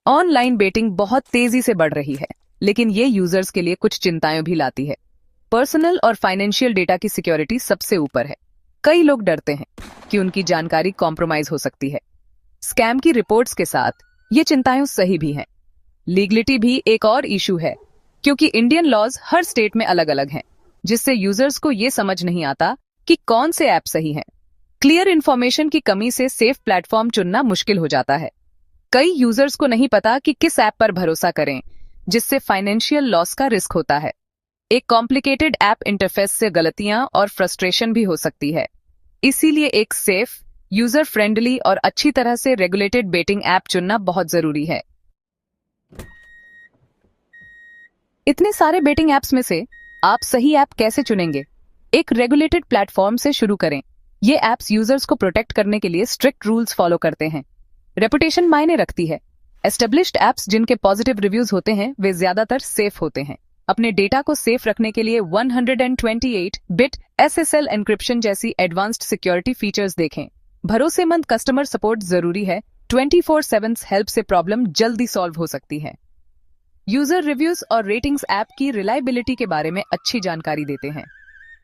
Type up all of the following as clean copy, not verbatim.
Online betting बहुत तेजी से बढ़ रही है, लेकिन ये यूजर्स के लिए कुछ चिंताएं भी लाती है। पर्सनल और फाइनेंशियल डेटा की सिक्योरिटी सबसे ऊपर है। कई लोग डरते हैं कि उनकी जानकारी कॉम्प्रोमाइज हो सकती है। स्कैम की रिपोर्ट्स के साथ ये चिंताएं सही भी हैं। लीगलिटी भी एक और इशू है, क्योंकि इंडियन लॉज हर स्टेट में अलग अलग हैं, जिससे यूजर्स को ये समझ नहीं आता कि कौन से ऐप सही हैं। क्लियर इन्फॉर्मेशन की कमी से सेफ प्लेटफॉर्म चुनना मुश्किल हो जाता है। कई यूजर्स को नहीं पता कि किस ऐप पर भरोसा करें, जिससे फाइनेंशियल लॉस का रिस्क होता है। एक कॉम्प्लिकेटेड ऐप इंटरफेस से गलतियां और फ्रस्ट्रेशन भी हो सकती है। इसीलिए एक सेफ, यूजर फ्रेंडली और अच्छी तरह से रेगुलेटेड बेटिंग ऐप चुनना बहुत जरूरी है। इतने सारे बेटिंग ऐप्स में से आप सही ऐप कैसे चुनेंगे? एक रेगुलेटेड प्लेटफॉर्म से शुरू करें। ये ऐप्स यूजर्स को प्रोटेक्ट करने के लिए स्ट्रिक्ट रूल्स फॉलो करते हैं। रेपुटेशन मायने रखती है। एस्टेब्लिश्ड ऐप्स जिनके पॉजिटिव रिव्यूज होते हैं वे ज्यादातर सेफ होते हैं। अपने डेटा को सेफ रखने के लिए 128 बिट SSL एन्क्रिप्शन जैसी एडवांस्ड सिक्योरिटी फीचर्स देखें। भरोसेमंद कस्टमर सपोर्ट जरूरी है। 24/7 हेल्प से प्रॉब्लम जल्दी सॉल्व हो सकती है। यूजर रिव्यूज और रेटिंग्स ऐप की रिलायबिलिटी के बारे में अच्छी जानकारी देते हैं।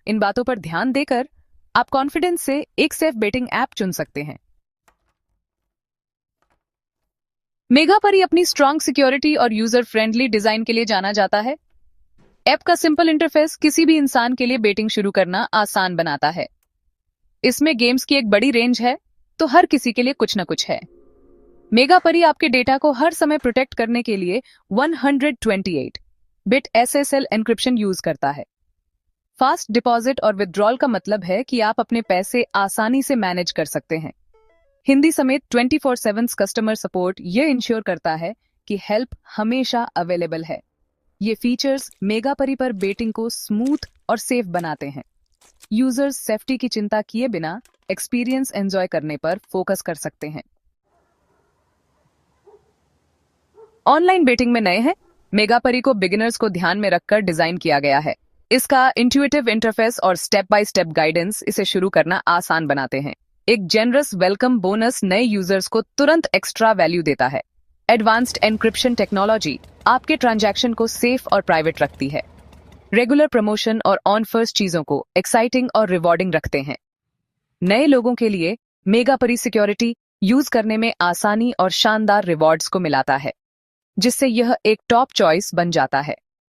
इन बातों पर ध्यान देकर आप कॉन्फिडेंस से एक सेफ बेटिंग ऐप चुन सकते हैं। मेगापरी अपनी स्ट्रांग सिक्योरिटी और यूजर फ्रेंडली डिजाइन के लिए जाना जाता है। ऐप का सिंपल इंटरफेस किसी भी इंसान के लिए बेटिंग शुरू करना आसान बनाता है। इसमें गेम्स की एक बड़ी रेंज है, तो हर किसी के लिए कुछ न कुछ है। मेगापरी आपके डेटा को हर समय प्रोटेक्ट करने के लिए 128 बिट SSL एन्क्रिप्शन यूज करता है। फास्ट डिपॉजिट और विड्रॉल का मतलब है कि आप अपने पैसे आसानी से मैनेज कर सकते हैं। हिंदी समेत 24/7 कस्टमर सपोर्ट ये इंश्योर करता है कि हेल्प हमेशा अवेलेबल है। ये फीचर्स मेगापरी पर बेटिंग को स्मूथ और सेफ बनाते हैं। यूजर्स सेफ्टी की चिंता किए बिना एक्सपीरियंस एंजॉय करने पर फोकस कर सकते हैं। ऑनलाइन बेटिंग में नए हैं? मेगापरी को बिगिनर्स को ध्यान में रखकर डिजाइन किया गया है। इसका इंट्यूटिव इंटरफेस और स्टेप बाय स्टेप गाइडेंस इसे शुरू करना आसान बनाते हैं। एक जेनरस वेलकम बोनस नए यूजर्स को तुरंत एक्स्ट्रा वैल्यू देता है। एडवांस्ड एन्क्रिप्शन टेक्नोलॉजी आपके ट्रांजैक्शन को सेफ और प्राइवेट रखती है। रेगुलर प्रमोशन और ऑन फर्स्ट चीजों को एक्साइटिंग और रिवॉर्डिंग रखते हैं। नए लोगों के लिए मेगापरी सिक्योरिटी यूज करने में आसानी और शानदार रिवॉर्ड्स को मिलाता है, जिससे यह एक टॉप चॉइस बन जाता है।